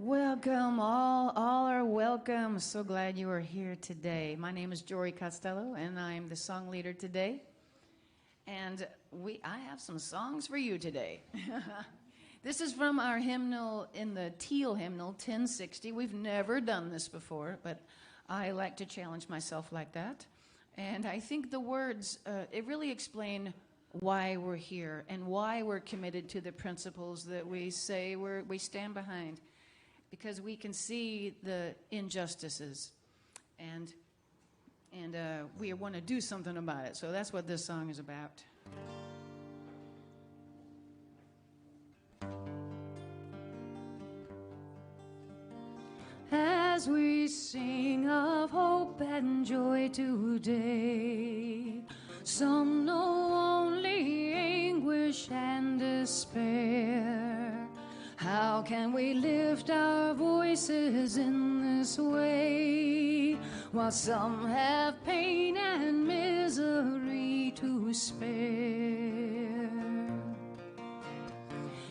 Welcome, all are welcome. So glad you are here today. My name is Jory Costello, and I'm the song leader today. And I have some songs for you today. This is from our hymnal in the Teal hymnal, 1060. We've never done this before, but I like to challenge myself like that. And I think the words, it really explain why we're here and why we're committed to the principles that we say we stand behind. Because we can see the injustices, and we want to do something about it. So that's what this song is about. As we sing of hope and joy today, some know only anguish and despair. How can we lift our voices in this way, while some have pain and misery to spare?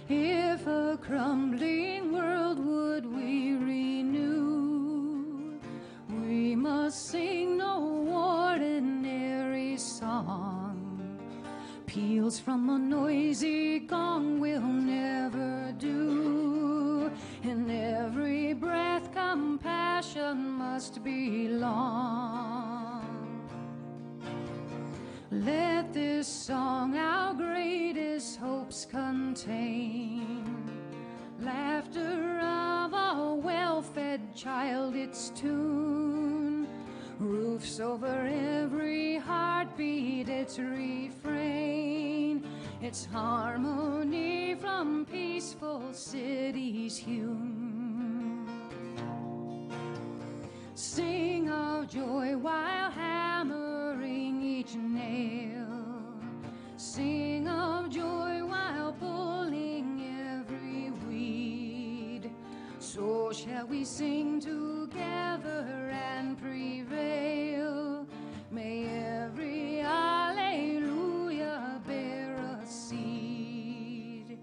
If a crumbling world would we renew, we must sing no ordinary song. Peals from a noisy gong will never do. In every breath compassion must belong. Let this song our greatest hopes contain. Laughter of a well-fed child its tune. Roofs over every heartbeat its refrain. Its harmony from peaceful cities hewn. Sing of joy while hammering each nail. Sing of joy while pulling every weed. So shall we sing together and prevail. May every alleluia bear a seed.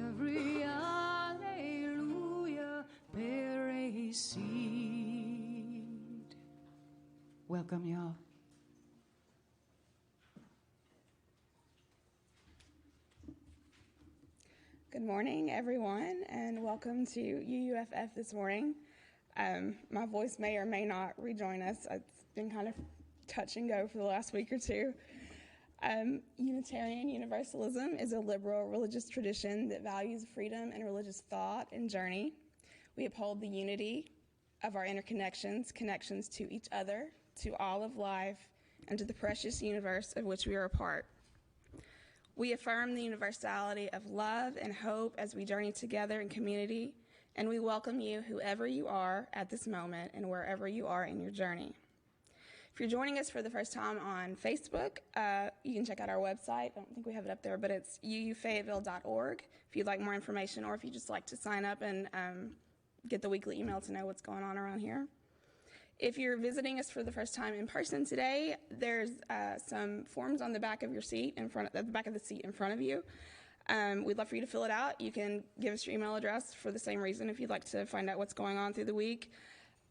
Every alleluia bear a seed. Welcome, y'all. Good morning, everyone, and welcome to UUFF this morning. My voice may or may not rejoin us. It's been kind of touch and go for the last week or two. Unitarian Universalism is a liberal religious tradition that values freedom and religious thought and journey. We uphold the unity of our interconnections, connections to each other, to all of life, and to the precious universe of which we are a part. We affirm the universality of love and hope as we journey together in community, and we welcome you, whoever you are at this moment and wherever you are in your journey. If you're joining us for the first time on Facebook, you can check out our website. I don't think we have it up there, but it's uufayetteville.org if you'd like more information, or if you just like to sign up and get the weekly email to know what's going on around here. If you're visiting us for the first time in person today, there's some forms on the back of your seat at the back of the seat in front of you. We'd love for you to fill it out. You can give us your email address for the same reason if you'd like to find out what's going on through the week.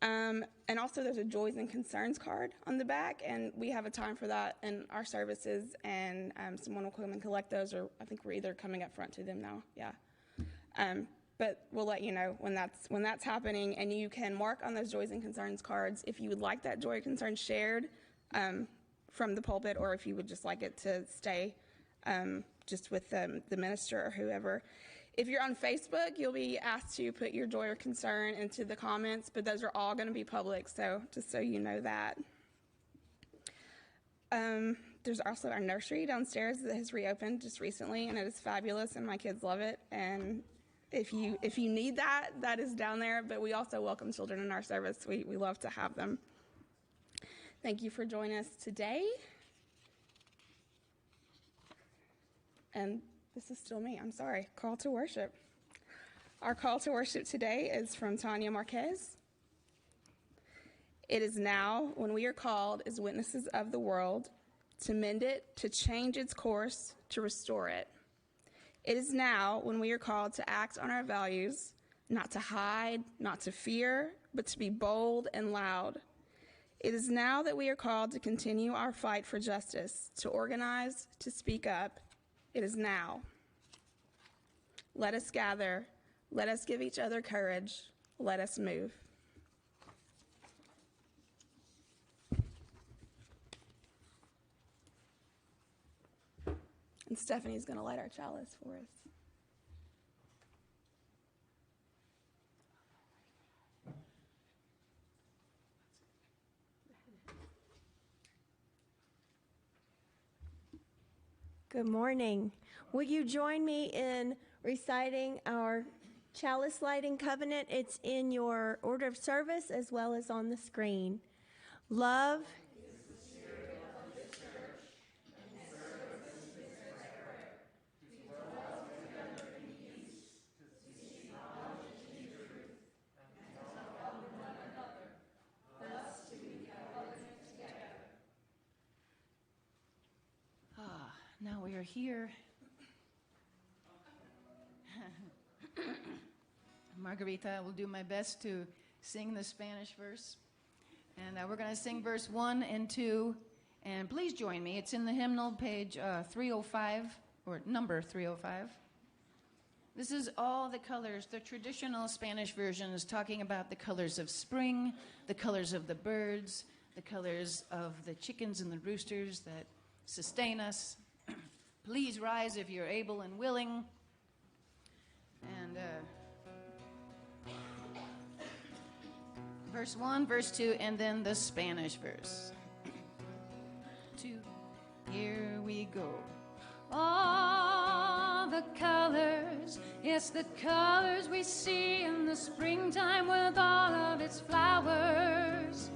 And also there's a Joys and Concerns card on the back, and we have a time for that in our services, and someone will come and collect those, or I think we're either coming up front to them now, yeah. But we'll let you know when that's happening, and you can mark on those Joys and Concerns cards if you would like that joy or concern shared from the pulpit, or if you would just like it to stay just with the minister or whoever. If you're on Facebook, you'll be asked to put your joy or concern into the comments, but those are all going to be public, so just so you know that. There's also our nursery downstairs that has reopened just recently, and it is fabulous, and my kids love it. And if you need that, that is down there, but we also welcome children in our service. We love to have them. Thank you for joining us today. And this is still me, I'm sorry. Call to worship. Our call to worship today is from Tanya Marquez. It is now, when we are called as witnesses of the world, to mend it, to change its course, to restore it. It is now, when we are called to act on our values, not to hide, not to fear, but to be bold and loud. It is now that we are called to continue our fight for justice, to organize, to speak up. It is now. Let us gather. Let us give each other courage. Let us move. And Stephanie's going to light our chalice for us. Good morning. Will you join me in reciting our chalice lighting covenant? It's in your order of service as well as on the screen. Love is the spirit of the church, and service is prayer. To dwell together in peace, to seek knowledge and truth, and to help one another. Thus do we covenant together. Now we are here. Margarita, I will do my best to sing the Spanish verse. And we're going to sing verse 1 and 2. And please join me. It's in the hymnal, page 305, or number 305. This is all the colors. The traditional Spanish version is talking about the colors of spring, the colors of the birds, the colors of the chickens and the roosters that sustain us. Please rise if you're able and willing. And verse 1, verse 2, and then the Spanish verse. 2. Here we go. All the colors, yes, the colors we see in the springtime with all of its flowers.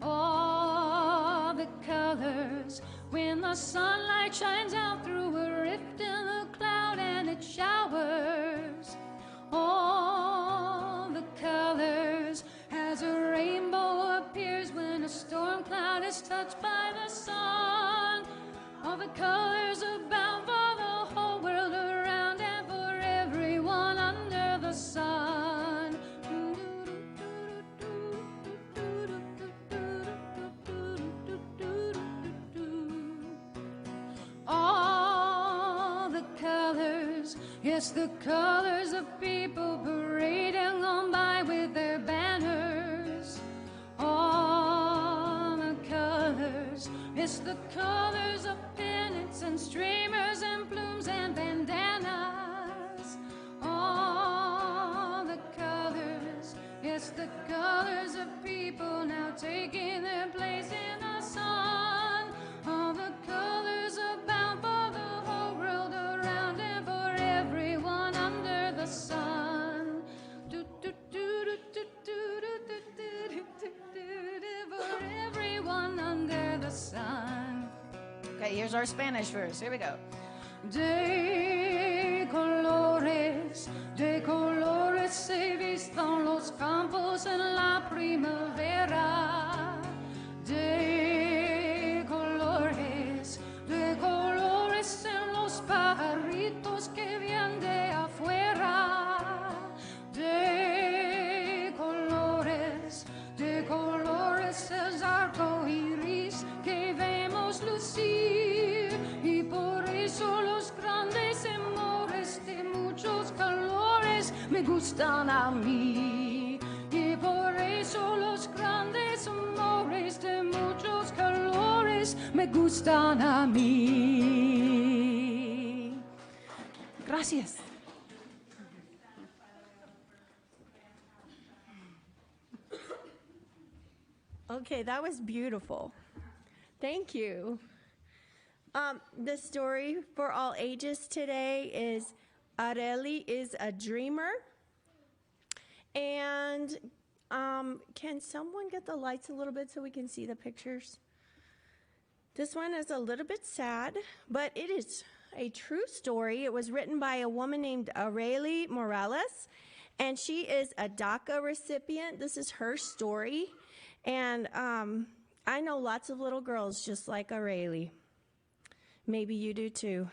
All the colors, when the sunlight shines out through a rift in the cloud and it showers. All the colors, as a rainbow appears when a storm cloud is touched by the sun. All the colors abound for the whole world around and for everyone under the sun. All the colors, yes, the colors of people parading on by with their banners. All the colors, it's the colors of pennants and streamers and plumes and bandanas. All the colors, it's the colors of people now taking their place in the sun. All the colors abound for the whole world around and for everyone under the sun. For everyone under the sun. Okay, here's our Spanish verse. Here we go. De colores se vistan los campos en la primavera. De colores en los pajaritos que vienen de afuera. De colores el arco iris que vemos lucir, y por eso los grandes amores de muchos colores me gustan a mí. Y por eso los grandes amores de muchos colores me gustan a mí. Gracias. Okay, that was beautiful. Thank you. The story for all ages today is Areli is a dreamer. And can someone get the lights a little bit so we can see the pictures? This one is a little bit sad, but it is a true story. It was written by a woman named Areli Morales, and she is a DACA recipient. This is her story. And I know lots of little girls just like Areli. Maybe you do too.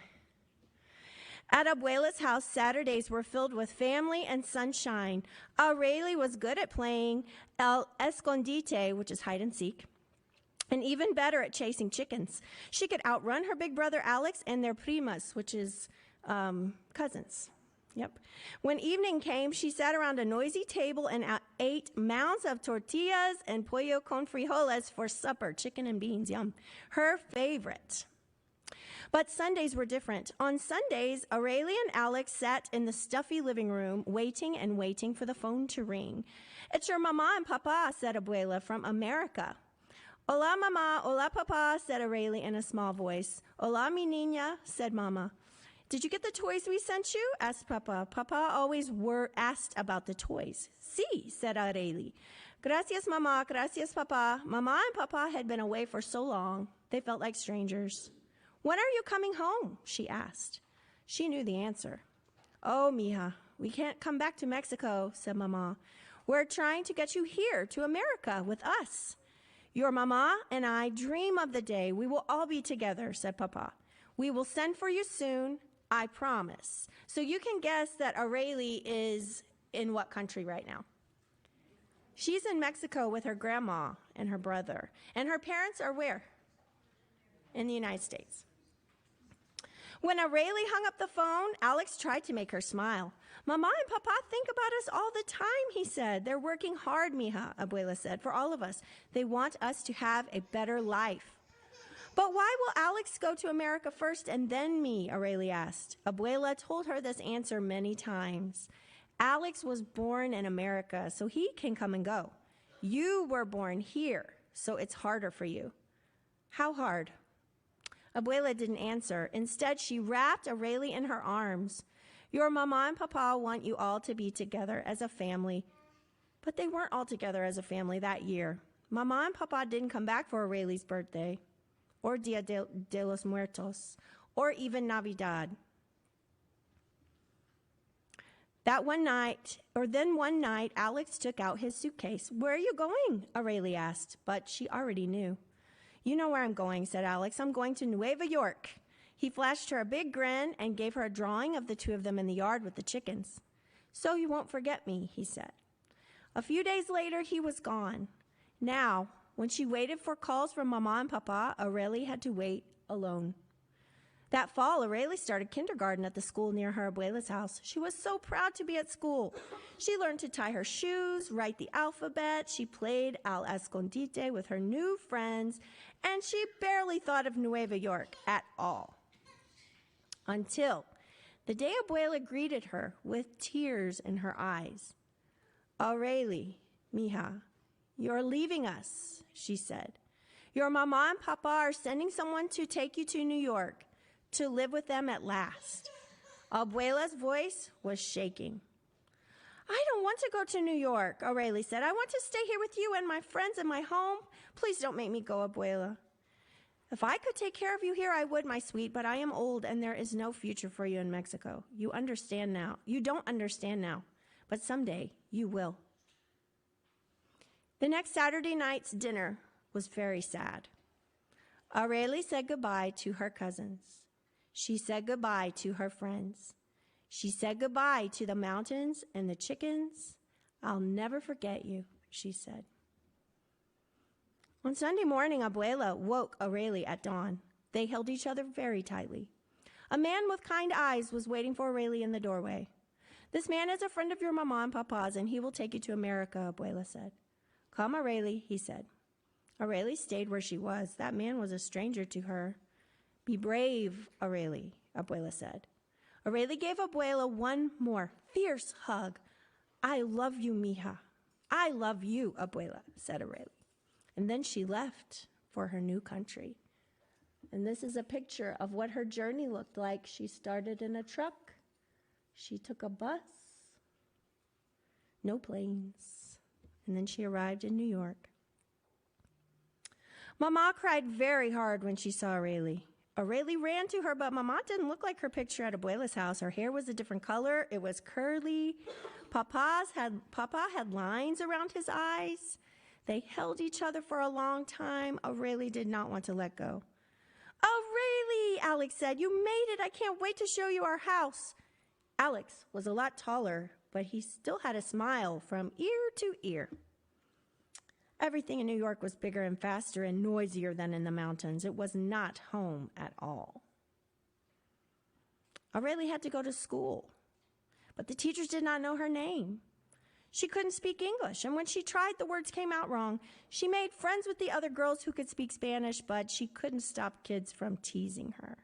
At Abuela's house, Saturdays were filled with family and sunshine. Aurelie was good at playing el escondite, which is hide and seek, and even better at chasing chickens. She could outrun her big brother Alex and their primas, which is cousins. Yep. When evening came, she sat around a noisy table and ate mounds of tortillas and pollo con frijoles for supper, chicken and beans, yum, her favorite. But Sundays were different. On Sundays, Aurelie and Alex sat in the stuffy living room, waiting and waiting for the phone to ring. "It's your mama and papa," said Abuela from America. "Hola, mama. Hola, papa," said Aurelie in a small voice. "Hola, mi niña," said mama. "Did you get the toys we sent you?" asked Papa. Papa always asked about the toys. "Sí," said Aurelie. "Gracias, mama. Gracias, papa." Mama and papa had been away for so long, they felt like strangers. "When are you coming home?" she asked. She knew the answer. "Oh, mija, we can't come back to Mexico," said mama. "We're trying to get you here to America with us." "Your mama and I dream of the day we will all be together," said papa. "We will send for you soon, I promise." So you can guess that Aurelie is in what country right now? She's in Mexico with her grandma and her brother. And her parents are where? In the United States. When Aurelie hung up the phone, Alex tried to make her smile. "Mama and Papa think about us all the time," he said. "They're working hard, mija," Abuela said, "for all of us. They want us to have a better life." "But why will Alex go to America first and then me?" Aurelie asked. Abuela told her this answer many times. Alex was born in America, so he can come and go. You were born here, so it's harder for you. How hard? Abuela didn't answer. Instead, she wrapped Aurelie in her arms. "Your mama and papa want you all to be together as a family." But they weren't all together as a family that year. Mama and papa didn't come back for Aurelie's birthday, or Dia de los Muertos, or even Navidad. One night, Alex took out his suitcase. "Where are you going?" Aurelie asked, but she already knew. "You know where I'm going," said Alex. "I'm going to Nueva York." He flashed her a big grin and gave her a drawing of the two of them in the yard with the chickens. "So you won't forget me," he said. A few days later, he was gone. Now, when she waited for calls from Mama and Papa, Aurelie had to wait alone. That fall, Aurelie started kindergarten at the school near her Abuela's house. She was so proud to be at school. She learned to tie her shoes, write the alphabet. She played al escondite with her new friends, and she barely thought of Nueva York at all. Until the day Abuela greeted her with tears in her eyes. "Aurelie, mija, you're leaving us," she said. "Your mama and papa are sending someone to take you to New York, to live with them at last." Abuela's voice was shaking. "I don't want to go to New York," Aurelie said. "I want to stay here with you and my friends and my home. Please don't make me go, Abuela." "If I could take care of you here, I would, my sweet, but I am old and there is no future for you in Mexico. You understand now. You don't understand now, but someday you will." The next Saturday night's dinner was very sad. Aurelie said goodbye to her cousins. She said goodbye to her friends. She said goodbye to the mountains and the chickens. "I'll never forget you," she said. On Sunday morning, Abuela woke Aurelie at dawn. They held each other very tightly. A man with kind eyes was waiting for Aurelie in the doorway. "This man is a friend of your mama and papa's, and he will take you to America," Abuela said. "Come, Aurelie," he said. Aurelie stayed where she was. That man was a stranger to her. "Be brave, Aurelie," Abuela said. Aurelie gave Abuela one more fierce hug. "I love you, mija. I love you, Abuela," said Aurelie. And then she left for her new country. And this is a picture of what her journey looked like. She started in a truck. She took a bus. No planes. And then she arrived in New York. Mama cried very hard when she saw Aurelie. Aurelie ran to her, but Mama didn't look like her picture at Abuela's house. Her hair was a different color. It was curly. Papa had lines around his eyes. They held each other for a long time. Aurelie did not want to let go. "Aurelie, Alex said. You made it. I can't wait to show you our house. Alex was a lot taller, but he still had a smile from ear to ear. Everything in New York was bigger and faster and noisier than in the mountains. It was not home at all. Aurelie had to go to school, but the teachers did not know her name. She couldn't speak English, and when she tried, the words came out wrong. She made friends with the other girls who could speak Spanish, but she couldn't stop kids from teasing her.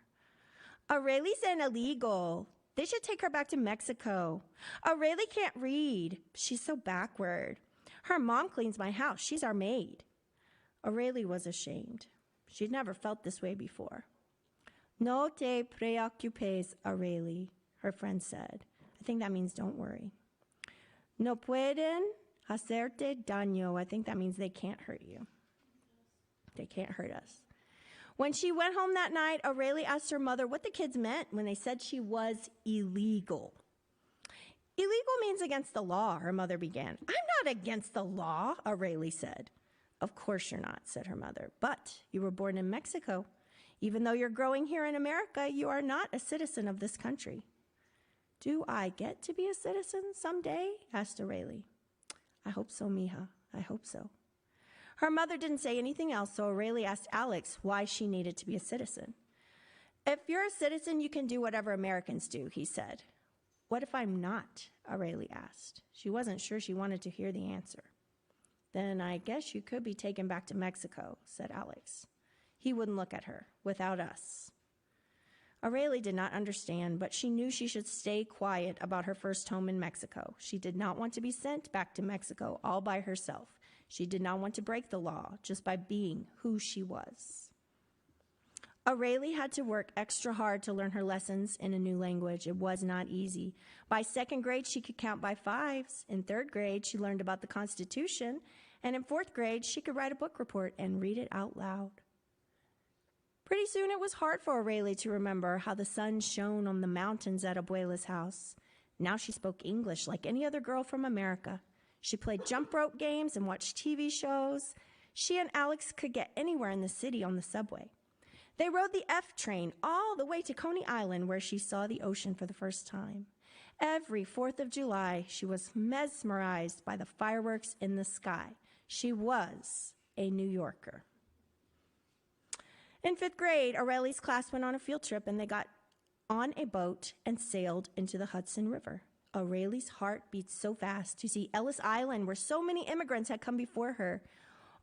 Aurelie's an illegal. They should take her back to Mexico. Aurelie can't read. She's so backward. Her mom cleans my house. She's our maid. Aurelie was ashamed. She'd never felt this way before. No te preocupes, Aurelie, her friend said. I think that means don't worry. No pueden hacerte daño. I think that means they can't hurt you. They can't hurt us. When she went home that night, Aurelie asked her mother what the kids meant when they said she was illegal. Illegal means against the law, her mother began. I'm not against the law, Aurelie said. Of course you're not, said her mother, but you were born in Mexico. Even though you're growing here in America, you are not a citizen of this country. Do I get to be a citizen someday? Asked Aurelie. I hope so, mija. I hope so. Her mother didn't say anything else, so Aurelie asked Alex why she needed to be a citizen. If you're a citizen, you can do whatever Americans do, he said. What if I'm not? Aurelie asked. She wasn't sure she wanted to hear the answer. Then I guess you could be taken back to Mexico, said Alex. He wouldn't look at her, without us. Aurelie did not understand, but she knew she should stay quiet about her first home in Mexico. She did not want to be sent back to Mexico all by herself. She did not want to break the law just by being who she was. Aurelie had to work extra hard to learn her lessons in a new language. It was not easy. By second grade, she could count by fives. In third grade, she learned about the Constitution. And in fourth grade, she could write a book report and read it out loud. Pretty soon, it was hard for Aurelie to remember how the sun shone on the mountains at Abuela's house. Now she spoke English like any other girl from America. She played jump rope games and watched TV shows. She and Alex could get anywhere in the city on the subway. They rode the F train all the way to Coney Island, where she saw the ocean for the first time. Every 4th of July, she was mesmerized by the fireworks in the sky. She was a New Yorker. In 5th grade, Aurelie's class went on a field trip, and they got on a boat and sailed into the Hudson River. Aurelie's heart beat so fast to see Ellis Island, where so many immigrants had come before her.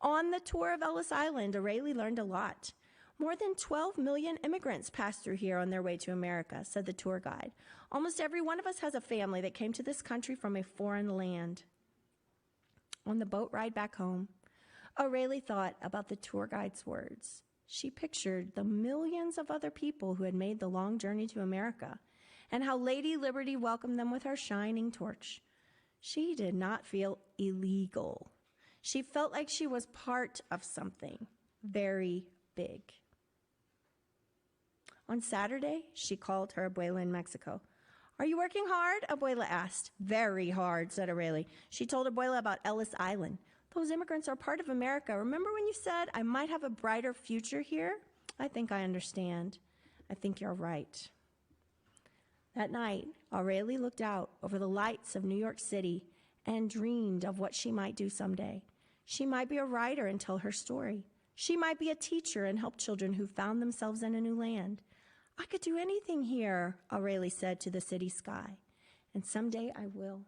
On the tour of Ellis Island, Aurelie learned a lot. More than 12 million immigrants passed through here on their way to America, said the tour guide. Almost every one of us has a family that came to this country from a foreign land. On the boat ride back home, Aurelie thought about the tour guide's words. She pictured the millions of other people who had made the long journey to America and how Lady Liberty welcomed them with her shining torch. She did not feel illegal. She felt like she was part of something very big. On Saturday, she called her abuela in Mexico. Are you working hard? Abuela asked. Very hard, said Aurelie. She told Abuela about Ellis Island. Those immigrants are part of America. Remember when you said I might have a brighter future here? I think I understand. I think you're right. That night, Aurelie looked out over the lights of New York City and dreamed of what she might do someday. She might be a writer and tell her story. She might be a teacher and help children who found themselves in a new land. I could do anything here, Aurelie said to the city sky, and someday I will.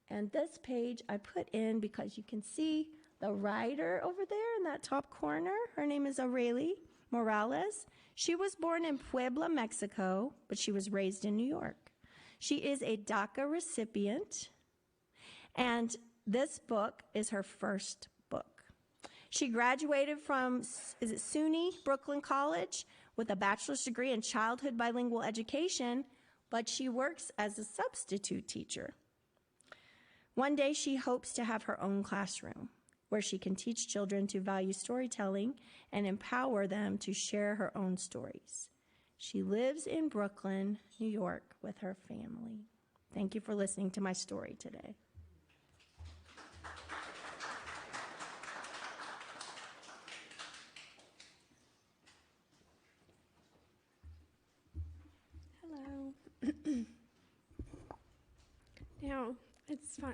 And this page I put in because you can see the writer over there in that top corner. Her name is Aurelie Morales. She was born in Puebla, Mexico, but she was raised in New York. She is a DACA recipient, and this book is her first book. She graduated from, SUNY Brooklyn College with a bachelor's degree in childhood bilingual education, but she works as a substitute teacher. One day, she hopes to have her own classroom where she can teach children to value storytelling and empower them to share her own stories. She lives in Brooklyn, New York, with her family. Thank you for listening to my story today.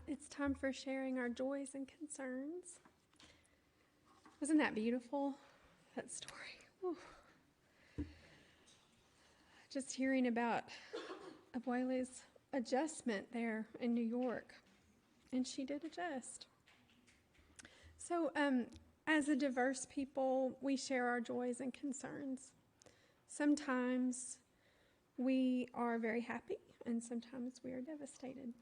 It's time for sharing our joys and concerns. Wasn't that beautiful, that story? Whew. Just hearing about Abuela's adjustment there in New York, and she did adjust. So, as a diverse people, we share our joys and concerns. Sometimes we are very happy, and sometimes we are devastated.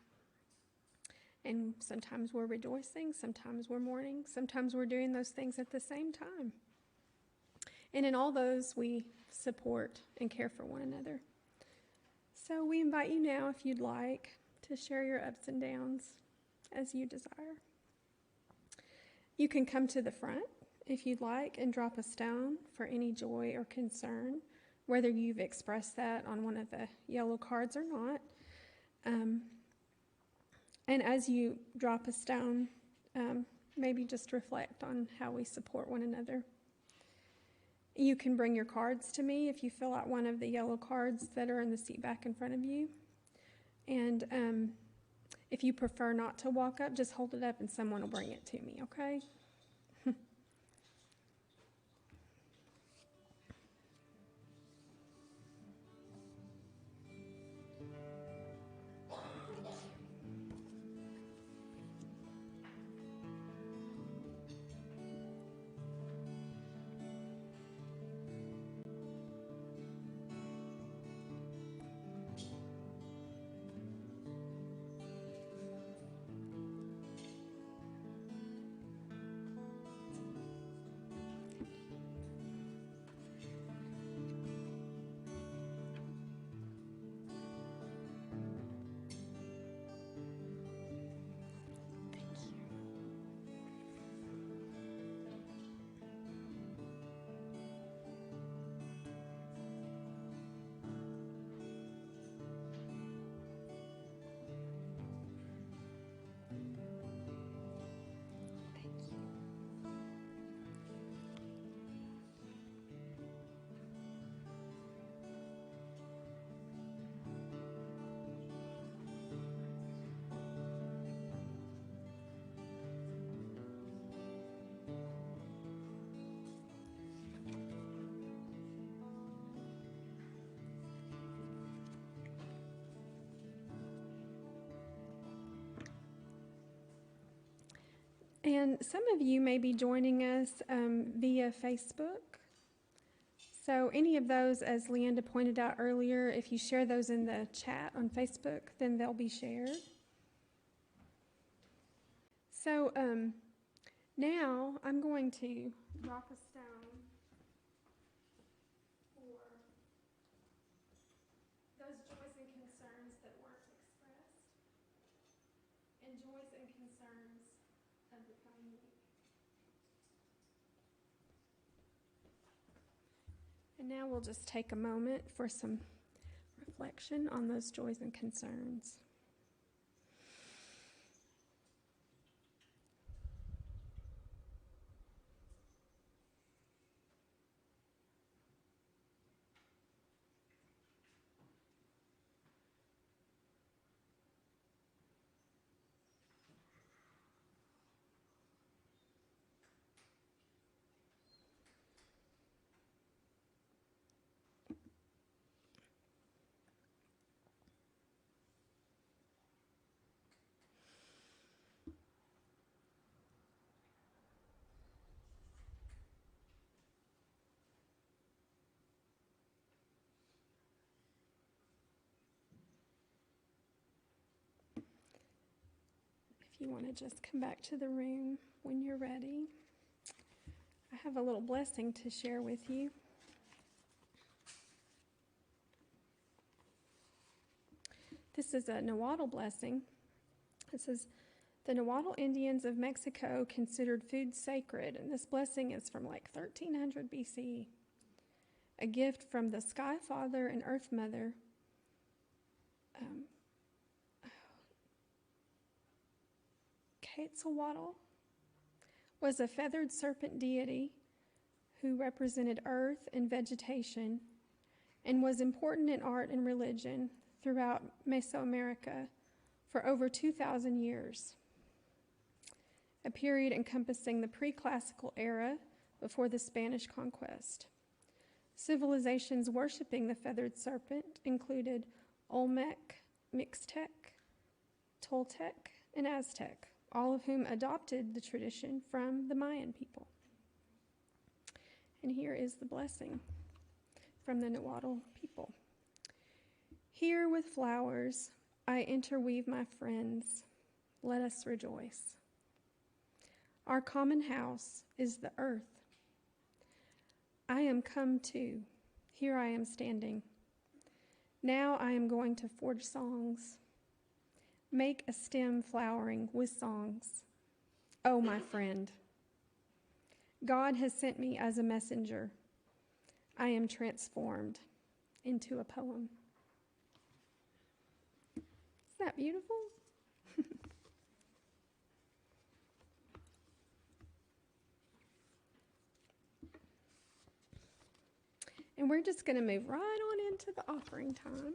And sometimes we're rejoicing, sometimes we're mourning, sometimes we're doing those things at the same time. And in all those, we support and care for one another. So we invite you now, if you'd like, to share your ups and downs as you desire. You can come to the front if you'd like and drop a stone for any joy or concern, whether you've expressed that on one of the yellow cards or not. And as you drop a stone, maybe just reflect on how we support one another. You can bring your cards to me if you fill out one of the yellow cards that are in the seat back in front of you. And if you prefer not to walk up, just hold it up and someone will bring it to me, okay? And some of you may be joining us via Facebook. So any of those, as Leanda pointed out earlier, if you share those in the chat on Facebook, then they'll be shared. So now I'm going to drop a stone for those joys and concerns that weren't expressed, and joys and concerns of the coming week. And now we'll just take a moment for some reflection on those joys and concerns. If you want to just come back to the room when you're ready, I have a little blessing to share with you. This is a Nahuatl blessing. It says, the Nahuatl Indians of Mexico considered food sacred, and this blessing is from like 1300 BC. A gift from the Sky Father and Earth Mother. Quetzalcoatl was a feathered serpent deity who represented earth and vegetation and was important in art and religion throughout Mesoamerica for over 2,000 years, a period encompassing the pre-classical era before the Spanish conquest. Civilizations worshiping the feathered serpent included Olmec, Mixtec, Toltec, and Aztec, all of whom adopted the tradition from the Mayan people. And here is the blessing from the Nahuatl people. Here with flowers I interweave my friends, let us rejoice. Our common house is the earth. I am come to, here I am standing. Now I am going to forge songs, make a stem flowering with songs. Oh, my friend, God has sent me as a messenger. I am transformed into a poem. Isn't that beautiful? And we're just going to move right on into the offering time.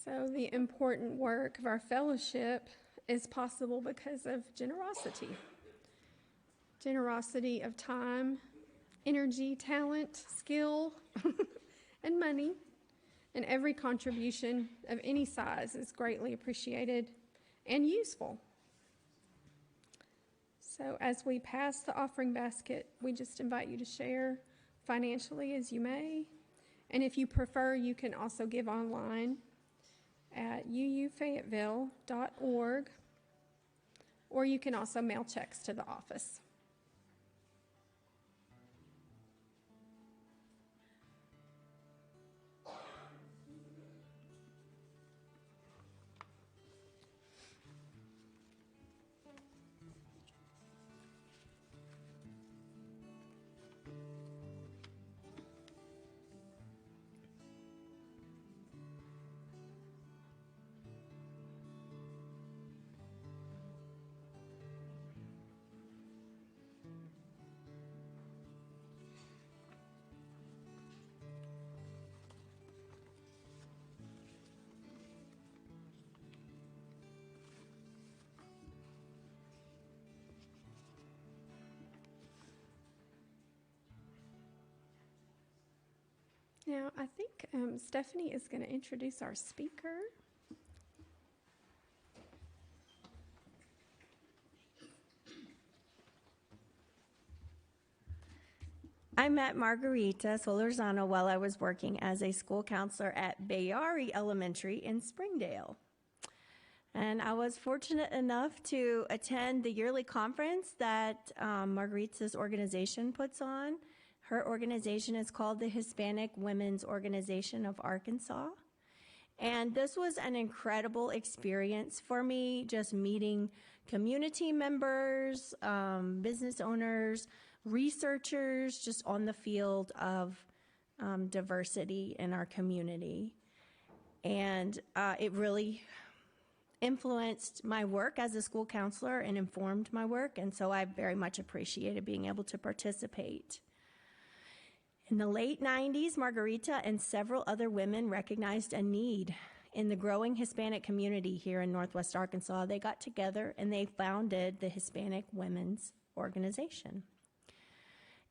So the important work of our fellowship is possible because of generosity. Generosity of time, energy, talent, skill, and money. And every contribution of any size is greatly appreciated and useful. So as we pass the offering basket, we just invite you to share financially as you may. And if you prefer, you can also give online at uufayetteville.org, or you can also mail checks to the office. Now, I think Stephanie is going to introduce our speaker. I met Margarita Solorzano while I was working as a school counselor at Bayari Elementary in Springdale. And I was fortunate enough to attend the yearly conference that Margarita's organization puts on. Her organization is called the Hispanic Women's Organization of Arkansas. And this was an incredible experience for me, just meeting community members, business owners, researchers, just on the field of diversity in our community. And it really influenced my work as a school counselor and informed my work. And so I very much appreciated being able to participate. In the late 90s, Margarita and several other women recognized a need in the growing Hispanic community here in Northwest Arkansas. They got together and they founded the Hispanic Women's Organization,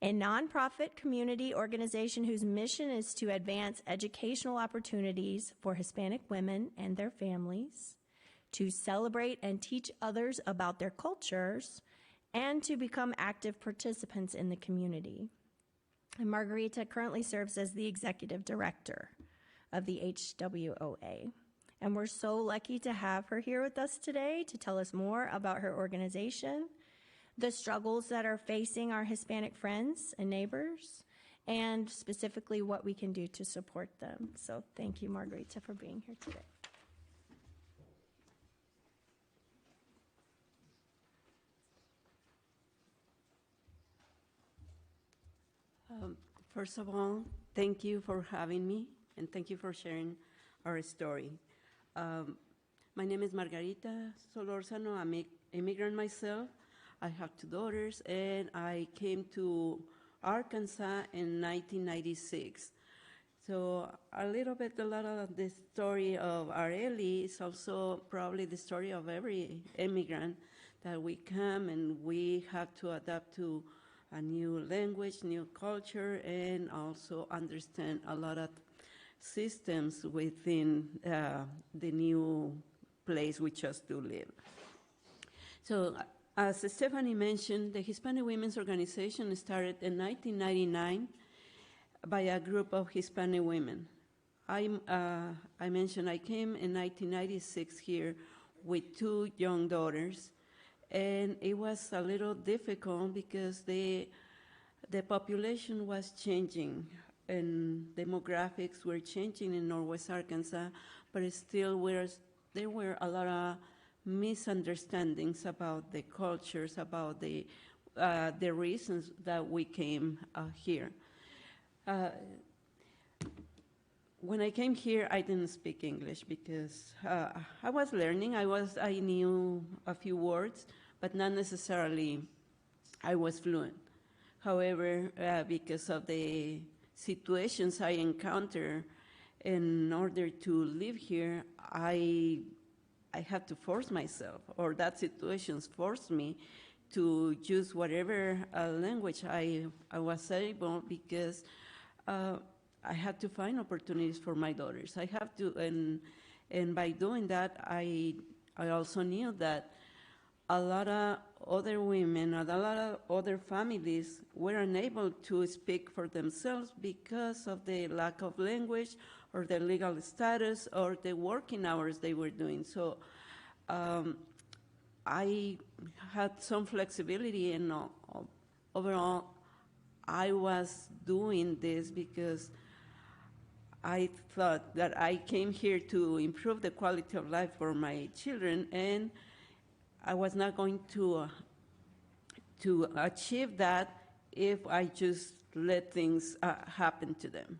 a nonprofit community organization whose mission is to advance educational opportunities for Hispanic women and their families, to celebrate and teach others about their cultures, and to become active participants in the community. And Margarita currently serves as the executive director of the HWOA. And we're so lucky to have her here with us today to tell us more about her organization, the struggles that are facing our Hispanic friends and neighbors, and specifically what we can do to support them. So thank you, Margarita, for being here today. First of all, thank you for having me, and thank you for sharing our story. My name is Margarita Solorzano. I'm an immigrant myself. I have two daughters, and I came to Arkansas in 1996. So a lot of the story of Areli is also probably the story of every immigrant that we come and we have to adapt to a new language, new culture, and also understand a lot of systems within the new place we chose to live. So as Stephanie mentioned, the Hispanic Women's Organization started in 1999 by a group of Hispanic women. I mentioned I came in 1996 here with 2 young daughters, and it was a little difficult because the population was changing and demographics were changing in Northwest Arkansas, but there were a lot of misunderstandings about the cultures, about the reasons that we came here. When I came here, I didn't speak English because I was learning. I knew a few words, but not necessarily I was fluent. However, because of the situations I encounter in order to live here, I had to force myself, or that situations forced me to use whatever language I was able, because I had to find opportunities for my daughters. I have to, and by doing that, I also knew that a lot of other women, a lot of other families were unable to speak for themselves because of the lack of language or the legal status or the working hours they were doing. So I had some flexibility, and overall, I was doing this because I thought that I came here to improve the quality of life for my children, and I was not going to achieve that if I just let things happen to them.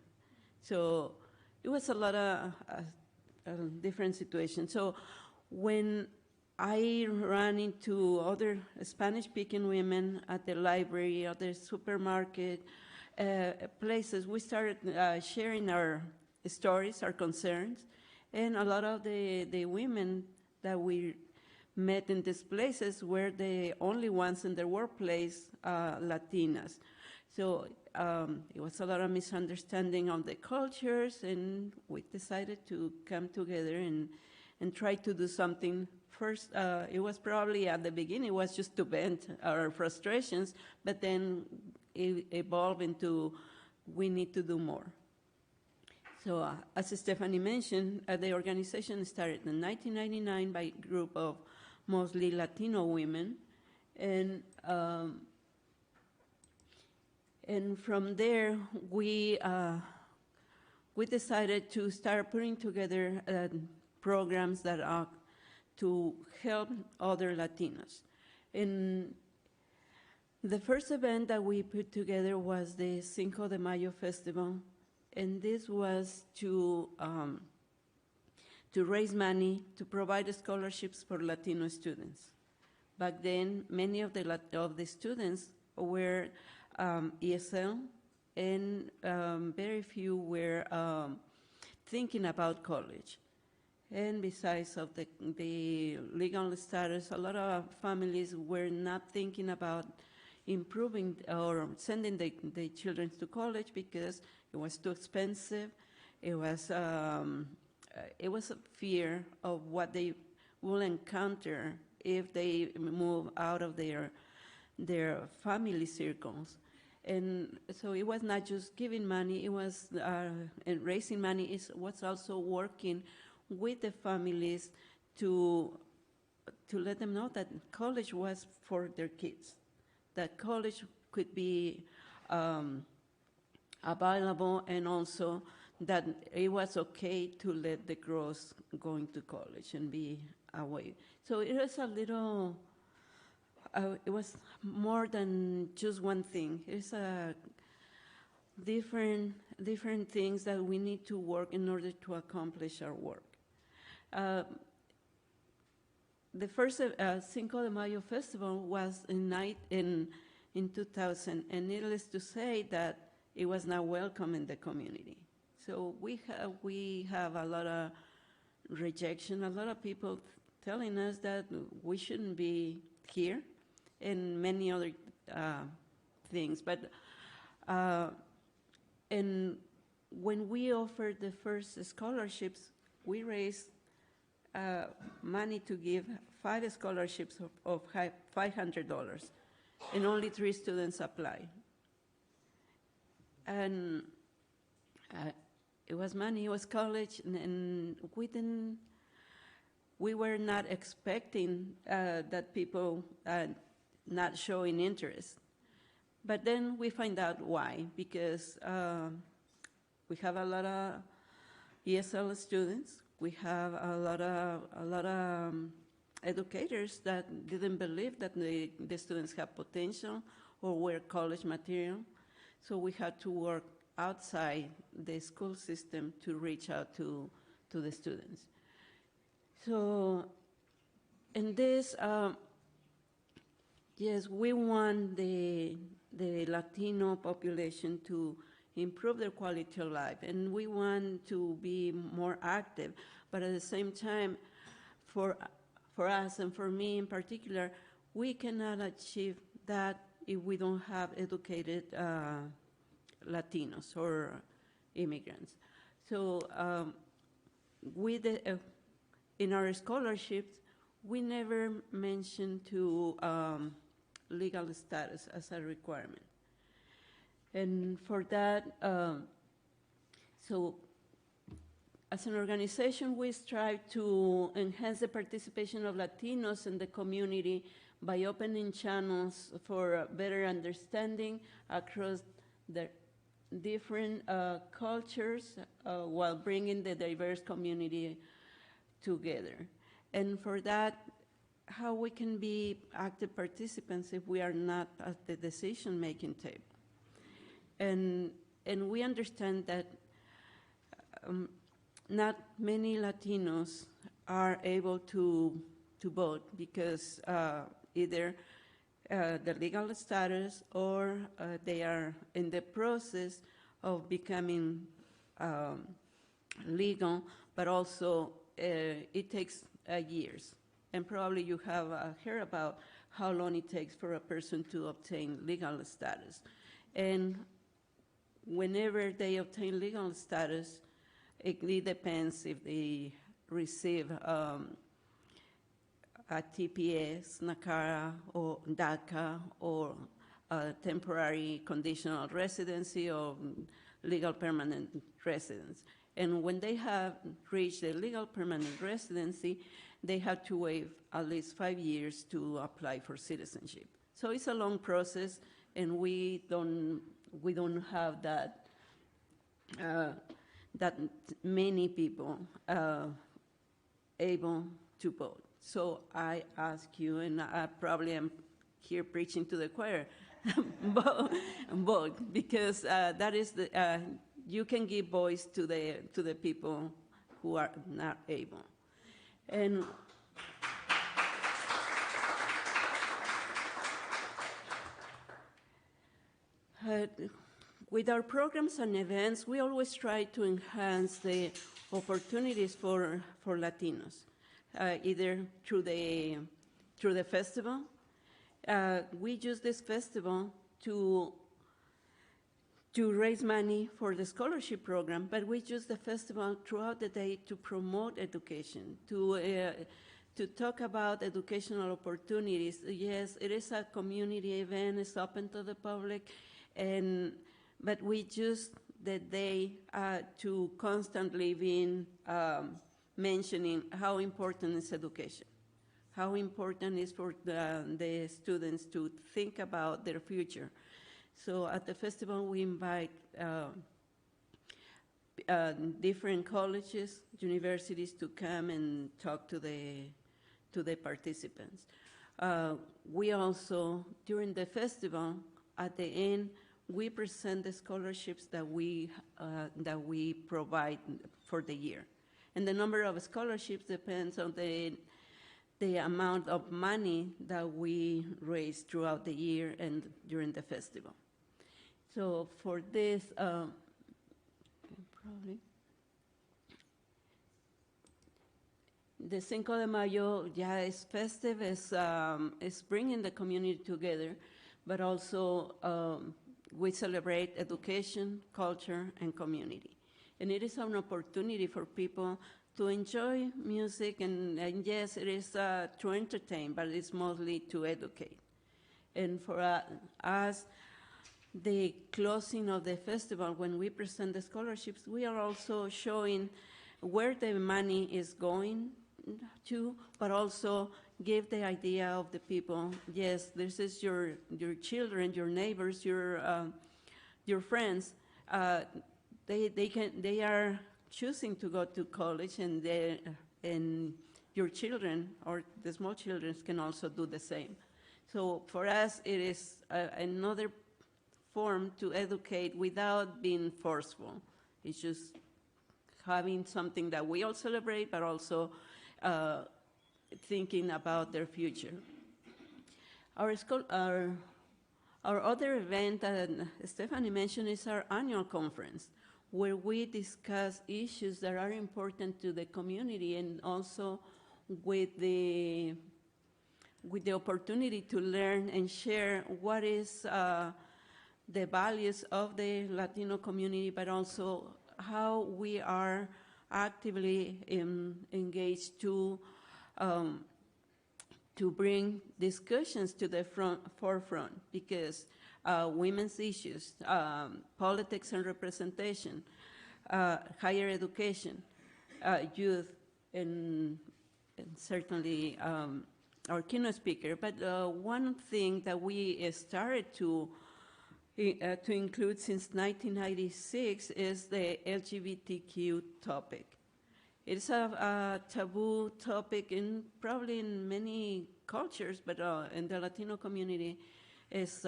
So it was a lot of different situations. So when I ran into other Spanish-speaking women at the library, at the supermarket, places, we started sharing our stories, our concerns, and a lot of the women that we met in these places were the only ones in the workplace, Latinas. So it was a lot of misunderstanding of the cultures, and we decided to come together and try to do something. First, it was probably at the beginning, it was just to vent our frustrations, but then it evolved into we need to do more. So as Stephanie mentioned, the organization started in 1999 by a group of mostly Latino women, and from there we decided to start putting together programs that are to help other Latinos. And the first event that we put together was the Cinco de Mayo Festival, and this was to raise money to provide scholarships for Latino students. Back then, many of the students were ESL, and very few were thinking about college. And besides of the legal status, a lot of families were not thinking about improving or sending the children to college because it was too expensive. It was a fear of what they will encounter if they move out of their family circles. And so it was not just giving money, it was and raising money. It was also working with the families to let them know that college was for their kids, that college could be available, and also that it was okay to let the girls go into college and be away. So it was a little, it was more than just one thing. It's a different things that we need to work in order to accomplish our work. The first Cinco de Mayo festival was in in 2000, and needless to say that it was not welcome in the community. So we have a lot of rejection, a lot of people telling us that we shouldn't be here, and many other things. But and when we offered the first scholarships, we raised money to give 5 scholarships of $500, and only 3 students applied. And it was money, it was college, and we were not expecting that people not showing interest. But then we find out why, because we have a lot of ESL students, we have a lot of educators that didn't believe that the students have potential or were college material. So we had to work outside the school system to reach out to the students. So in this, yes, we want the Latino population to improve their quality of life, and we want to be more active. But at the same time, for us and for me in particular, we cannot achieve that if we don't have educated Latinos or immigrants. So in our scholarships, we never mentioned to legal status as a requirement. And for that, so as an organization, we strive to enhance the participation of Latinos in the community by opening channels for better understanding across the different cultures while bringing the diverse community together. And for that, how we can be active participants if we are not at the decision-making table. And we understand that not many Latinos are able to vote because either the legal status or they are in the process of becoming legal, but also it takes years. And probably you have heard about how long it takes for a person to obtain legal status. And whenever they obtain legal status, it depends if they receive a TPS, NACARA, or DACA, or a temporary conditional residency or legal permanent residence. And when they have reached the legal permanent residency, they have to wait at least 5 years to apply for citizenship. So it's a long process, and we don't have that that many people able to vote. So I ask you, and I probably am here preaching to the choir, vote, because that is the you can give voice to the people who are not able. And with our programs and events, we always try to enhance the opportunities for Latinos, either through the festival. We use this festival to raise money for the scholarship program, but we use the festival throughout the day to promote education, to talk about educational opportunities. Yes, it is a community event, it's open to the public, but we use the day to constantly be mentioning how important is education, how important it is for the students to think about their future. So at the festival, we invite different colleges, universities to come and talk to the participants. We also, during the festival, at the end, we present the scholarships that we provide for the year. And the number of scholarships depends on the the amount of money that we raise throughout the year and during the festival. So for this, probably, the Cinco de Mayo, yeah, is festive, is bringing the community together, but also we celebrate education, culture, and community. And it is an opportunity for people to enjoy music, and yes, it is to entertain, but it's mostly to educate. And for us, the closing of the festival, when we present the scholarships, we are also showing where the money is going to, but also give the idea of the people, yes, this is your children, your neighbors, your friends. They are choosing to go to college, and your children or the small children can also do the same. So for us, it is another form to educate without being forceful. It's just having something that we all celebrate, but also thinking about their future. Our other event that Stephanie mentioned is our annual conference, where we discuss issues that are important to the community, and also with the opportunity to learn and share what is the values of the Latino community, but also how we are actively engaged to bring discussions to the forefront, because women's issues, politics and representation, higher education, youth, and certainly our keynote speaker. But one thing that we started to include since 1996 is the LGBTQ topic. It's a taboo topic probably in many cultures, but in the Latino community is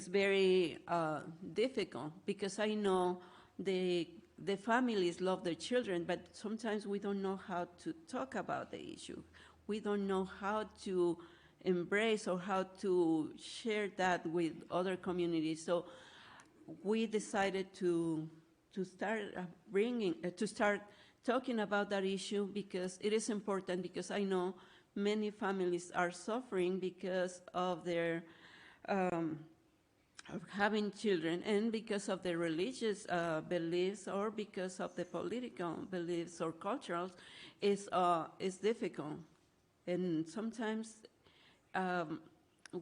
very difficult, because I know the families love their children, but sometimes we don't know how to talk about the issue. We don't know how to embrace or how to share that with other communities. So we decided to start talking about that issue, because it is important, because I know many families are suffering because of their of having children, and because of their religious beliefs, or because of the political beliefs or cultural, is difficult. And sometimes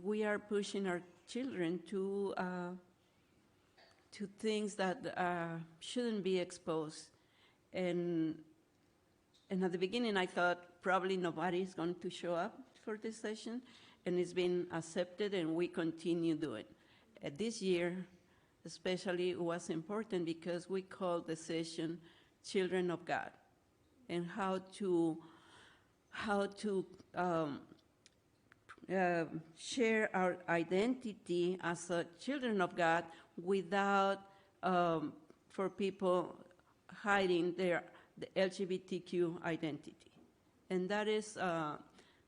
we are pushing our children to things that shouldn't be exposed. And at the beginning, I thought probably nobody is going to show up for this session, and it's been accepted, and we continue doing it. This year, especially, was important because we called the session Children of God, and how to share our identity as a children of God without for people hiding the LGBTQ identity. And that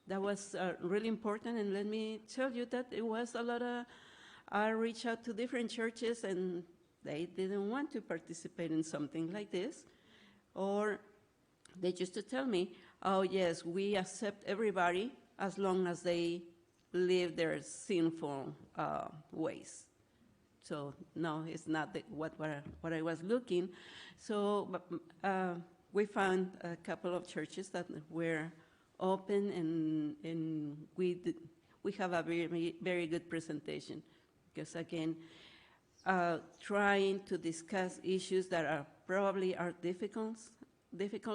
was really important. And let me tell you that it was a lot of, I reached out to different churches, and they didn't want to participate in something like this. Or they used to tell me, oh yes, we accept everybody as long as they live their sinful ways. So no, it's not what I was looking. So we found a couple of churches that were open, and we have a very, very good presentation, because again, trying to discuss issues that are probably difficult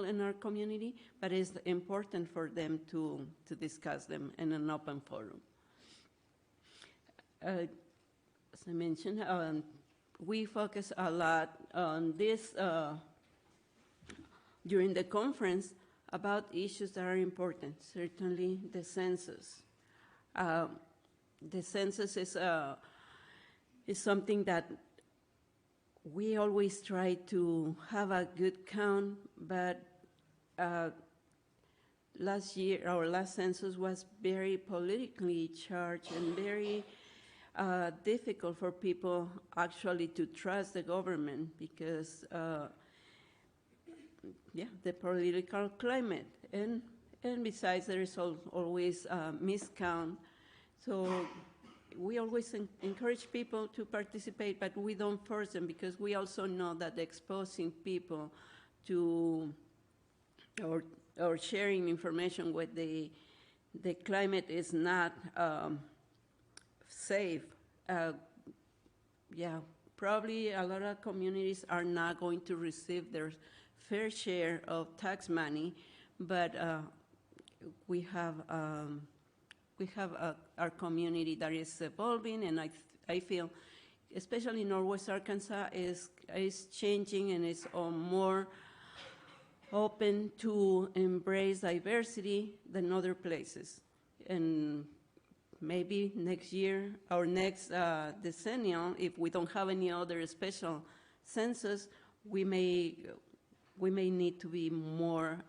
in our community, but it's important for them to discuss them in an open forum. As I mentioned, we focus a lot on this during the conference about issues that are important. Certainly the census. The census is something that we always try to have a good count, but last year, our last census was very politically charged and very difficult for people actually to trust the government because, the political climate. And besides, there is always miscount. So we always encourage people to participate, but we don't force them because we also know that exposing people to or sharing information with the climate is not safe. Probably a lot of communities are not going to receive their fair share of tax money, but we have our community that is evolving, and I feel, especially Northwest Arkansas, is changing and is more open to embrace diversity than other places. And maybe next year or next decennium, if we don't have any other special census, we may need to be more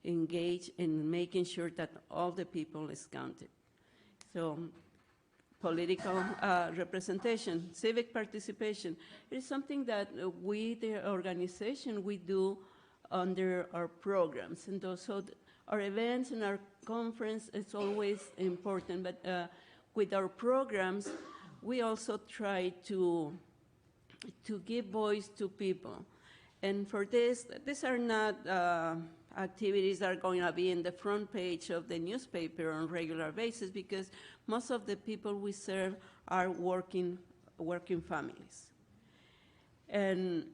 engaged in making sure that all the people is counted. So political representation, civic participation, it is something that we, the organization, we do under our programs. And also our events and our conference is always important, but with our programs, we also try to give voice to people. And for this, these are not activities that are going to be in the front page of the newspaper on a regular basis because most of the people we serve are working families. And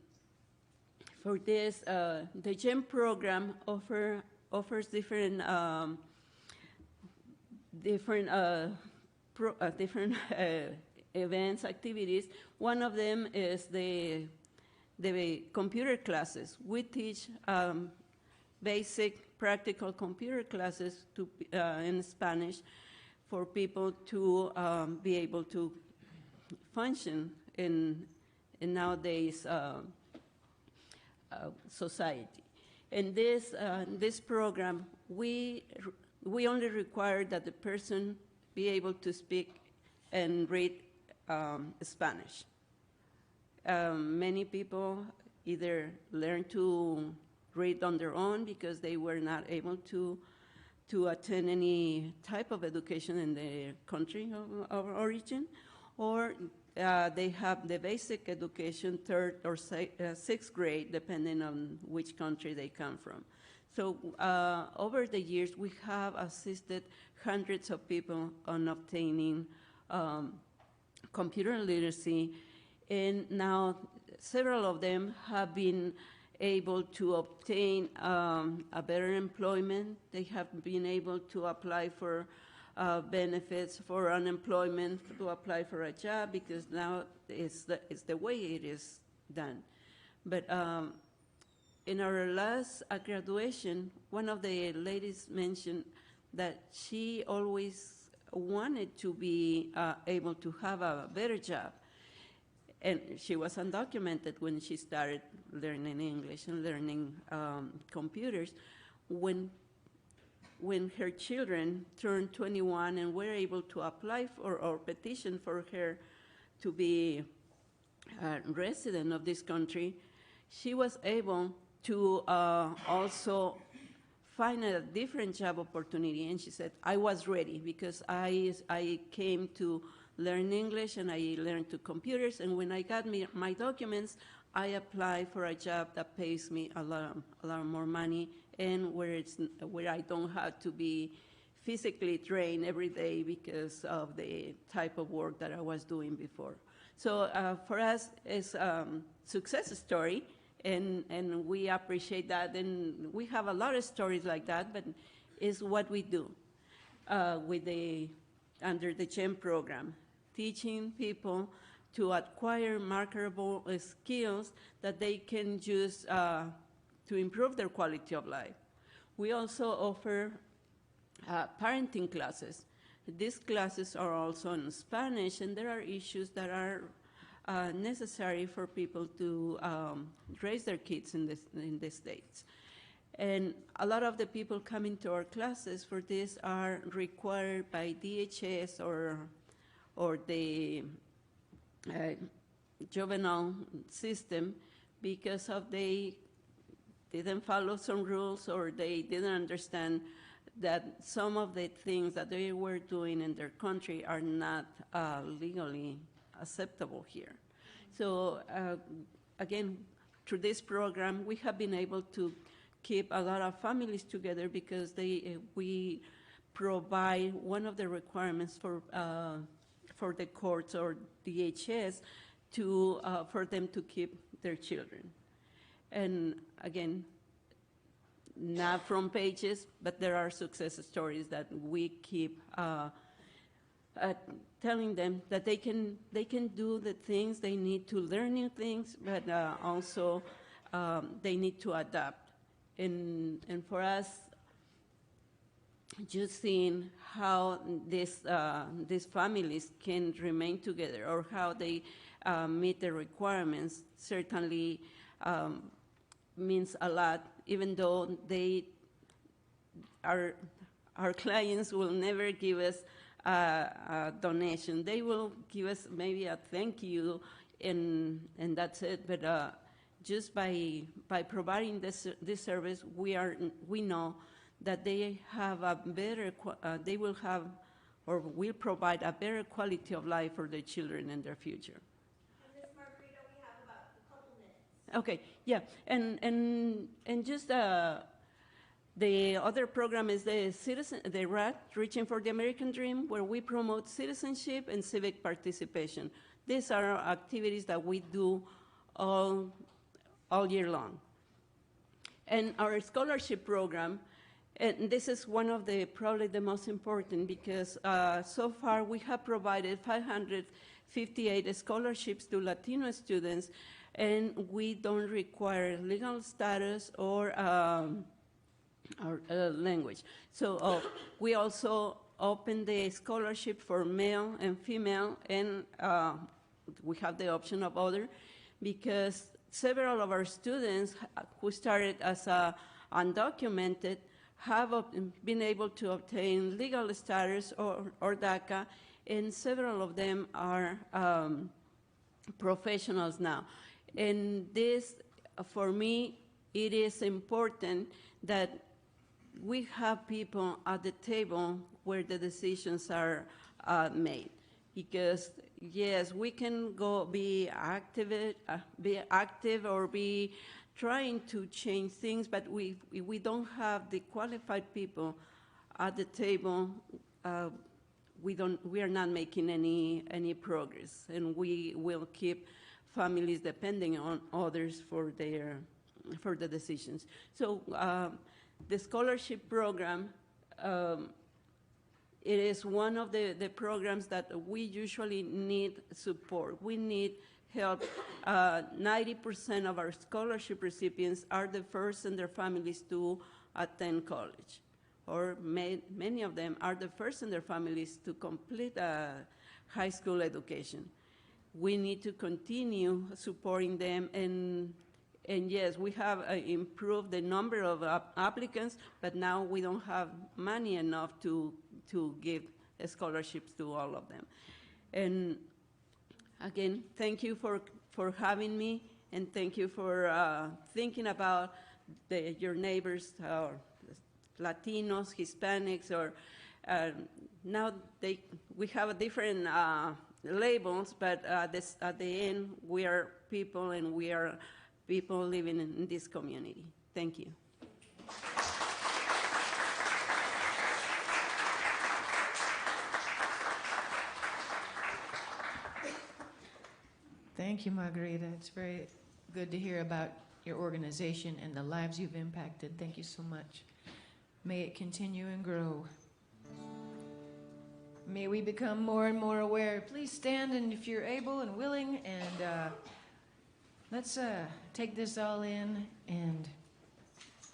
for this, the GEM program offers different events, activities. One of them is the computer classes. We teach basic practical computer classes in Spanish for people to be able to function in nowadays society. In this program, we only require that the person be able to speak and read Spanish. Many people either learn to read on their own because they were not able to attend any type of education in their country of origin, or they have the basic education, 3rd or 6th grade, depending on which country they come from. So over the years, we have assisted hundreds of people on obtaining computer literacy, and now several of them have been able to obtain a better employment. They have been able to apply for benefits for unemployment, to apply for a job, because now it's the way it is done. But in our last graduation, one of the ladies mentioned that she always wanted to be able to have a better job. And she was undocumented when she started learning English and learning computers. When her children turned 21 and were able to apply for or petition for her to be a resident of this country, she was able to also find a different job opportunity. And she said, I was ready because I came to learn English and I learned to computers, and when I got my documents, I applied for a job that pays me a lot more money, and where I don't have to be physically trained every day because of the type of work that I was doing before. So for us, it's a success story, and we appreciate that, and we have a lot of stories like that, but it's what we do under the GEM program, teaching people to acquire marketable skills that they can use to improve their quality of life. We also offer parenting classes. These classes are also in Spanish, and there are issues that are necessary for people to raise their kids in the States. And a lot of the people coming to our classes for this are required by DHS or the juvenile system because of they didn't follow some rules or they didn't understand that some of the things that they were doing in their country are not legally acceptable here. So again, through this program, we have been able to keep a lot of families together because we provide one of the requirements for the courts or DHS for them to keep their children. And again, not from pages, but there are success stories that we keep telling them that they can do the things, they need to learn new things, but also they need to adapt. And for us, just seeing how these families can remain together or how they meet the requirements certainly means a lot, even though our clients will never give us a donation. They will give us maybe a thank you, and that's it. But just by providing this service, we know that they have a better, they will have or will provide a better quality of life for their children and their future. Ms. Margarita, we have about a couple minutes. Okay, yeah, and just the other program is the RAD, Reaching for the American Dream, where we promote citizenship and civic participation. These are activities that we do all year long. And our scholarship program, and this is one of probably the most important because so far we have provided 558 scholarships to Latino students, and we don't require legal status or language. So we also open the scholarship for male and female, and we have the option of other, because several of our students who started as undocumented have been able to obtain legal status or DACA, and several of them are professionals now. And this, for me, it is important that we have people at the table where the decisions are made. Because yes, we can go be active or be trying to change things, but we don't have the qualified people at the table. We are not making any progress, and we will keep families depending on others for the decisions. So the scholarship program, it is one of the programs that we usually need support. We need help. 90% of our scholarship recipients are the first in their families to attend college, or many of them are the first in their families to complete a high school education. We need to continue supporting them, and yes, we have improved the number of applicants, but now we don't have money enough to give scholarships to all of them. And again, thank you for having me, and thank you for thinking about your neighbors, Latinos, Hispanics, or now we have different labels, but at the end, we are people, and we are people living in this community. Thank you. Thank you, Margarita. It's very good to hear about your organization and the lives you've impacted. Thank you so much. May it continue and grow. May we become more and more aware. Please stand, and if you're able and willing, and let's take this all in. And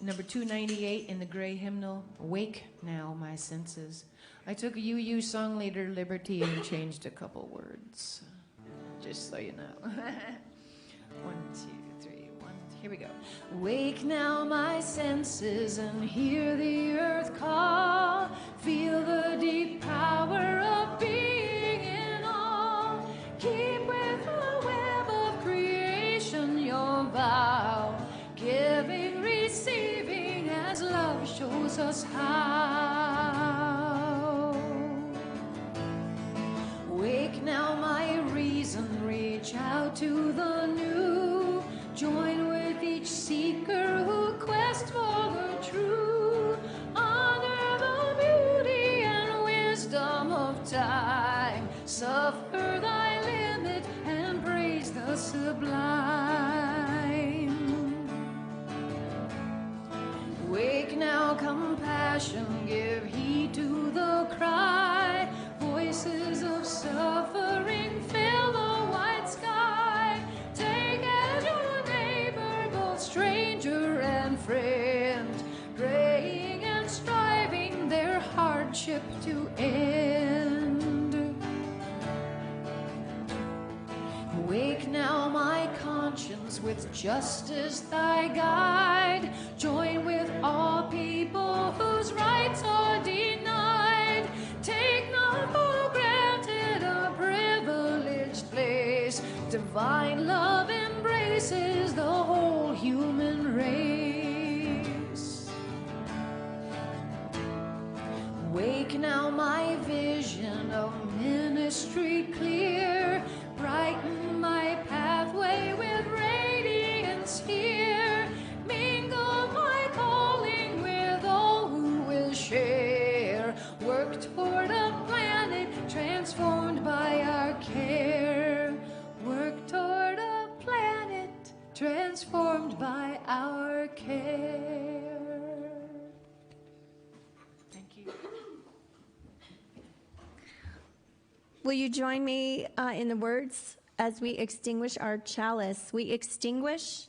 number 298 in the gray hymnal, Wake Now My Senses. I took a UU song leader liberty and changed a couple words, just so you know. 1, 2, 3, 1. Here Here we go. Wake now my senses and hear the earth call. Feel the deep power of being in all. Keep with the web of creation your vow. Giving, receiving as love shows us how. Wake now my reason, reach out to the new. Join with each seeker who quests for the true. Honor the beauty and wisdom of time. Suffer thy limit and praise the sublime. Wake now compassion, give heed to the cry. Voices of suffering fill the white sky. Take as your neighbor, both stranger and friend, praying and striving their hardship to end. Wake now my conscience, with justice thy guide. Join with all people whose rights are denied. Take not for granted a privileged place. Divine love embraces the whole human race. Wake now my vision of ministry clear. Brighten my pathway with radiance here. Mingle my calling with all who will share. Work toward a planet transformed by our care. Work toward a planet transformed by our care. Thank you. Will you join me in the words as we extinguish our chalice? We extinguish.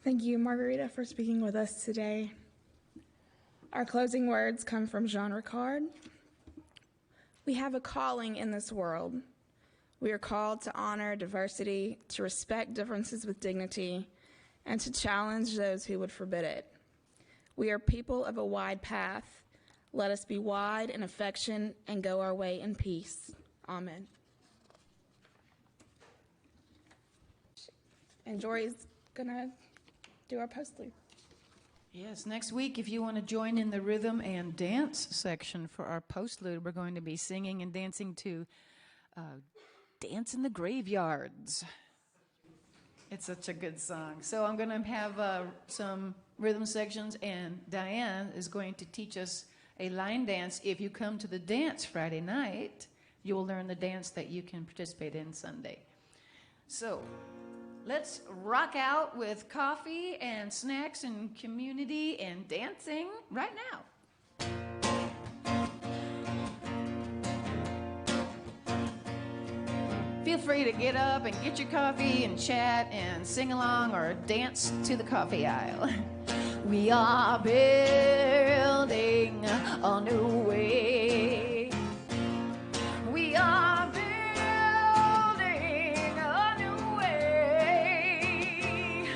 Thank you, Margarita, for speaking with us today. Our closing words come from Jean Ricard. We have a calling in this world. We are called to honor diversity, to respect differences with dignity, and to challenge those who would forbid it. We are people of a wide path. Let us be wide in affection and go our way in peace. Amen. And Jory's gonna do our postlude. Yes, next week, if you want to join in the rhythm and dance section for our postlude, we're going to be singing and dancing to Dance in the Graveyards. It's such a good song. So I'm going to have some rhythm sections, and Diane is going to teach us a line dance. If you come to the dance Friday night, you'll learn the dance that you can participate in Sunday. So let's rock out with coffee and snacks and community and dancing right now. Feel free to get up and get your coffee and chat and sing along or dance to the coffee aisle. We are building a new way. We are building a new way.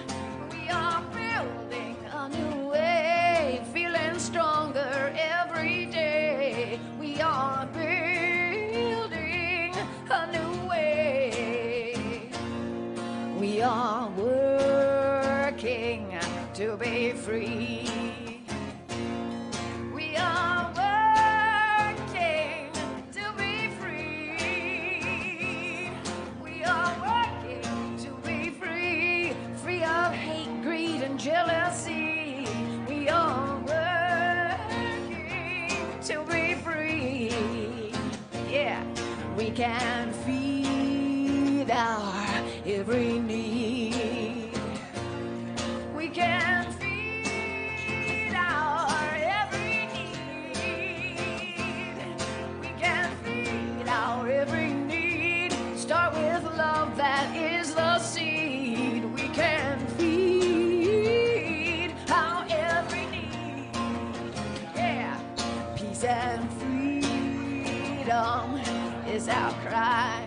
We are building a new way. Feeling stronger every day. We are building a new way. We are working to be free. We are working to be free. We are working to be free, free of hate, greed, and jealousy. We are working to be free. Yeah, we can feed our every need. We can feed our every need. outcry.